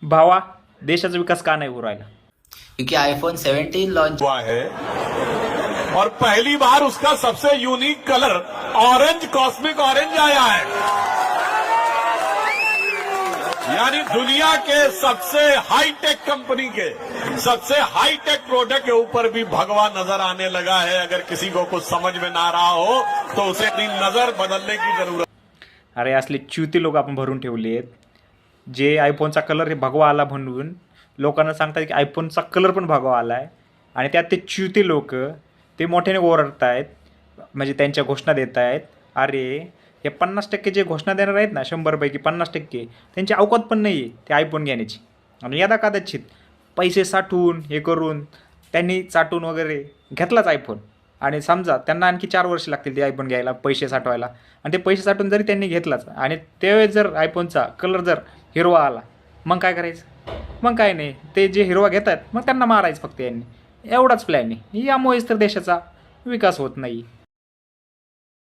भावा, देशाचा विकास का नाही होऊ राहिला? क्योंकि आईफोन 17 लॉन्च हुआ है और पहली बार उसका सबसे unique colour orange, cosmic orange आया है। यानी दुनिया के सबसे हाईटेक कंपनी के सबसे हाईटेक प्रोडक्ट के ऊपर भी भगवा नजर आने लगा है। अगर किसी को कुछ समझ में ना रहा हो तो उसे अपनी नजर बदलने की जरूरत। अरे असले च्युती लोक आपण भरून ठेवले आहेत, जे आयफोनचा कलर हे भगवा आला म्हणून लोकांना सांगतात की आयफोनचा कलर पण भगवा आला आहे, आणि त्यात ते च्युती लोक ते मोठ्याने ओरडत आहेत, म्हणजे त्यांच्या घोषणा देत आहेत. अरे हे 50% जे घोषणा देणार आहेत ना, 100पैकी 50% त्यांची अवकात पण नाही आहे ते आयफोन घेण्याची. आणि यदा कदाचित पैसे साठवून हे करून त्यांनी साठवून वगैरे घेतलाच आयफोन, आणि समजा त्यांना आणखी 4 वर्ष लागतील ते आयफोन घ्यायला, पैसे साठवायला, आणि ते पैसे साठवून जरी त्यांनी घेतलाच आणि त्यावेळेस जर आयफोनचा कलर जर हिरवा आला, मग काय करायचं? मग काय नाही, ते जे हिरवा घेतात मग त्यांना मारायचं फक्त यांनी. एवढाच प्लॅन आहे. यामुळेच तर देशाचा विकास होत नाही.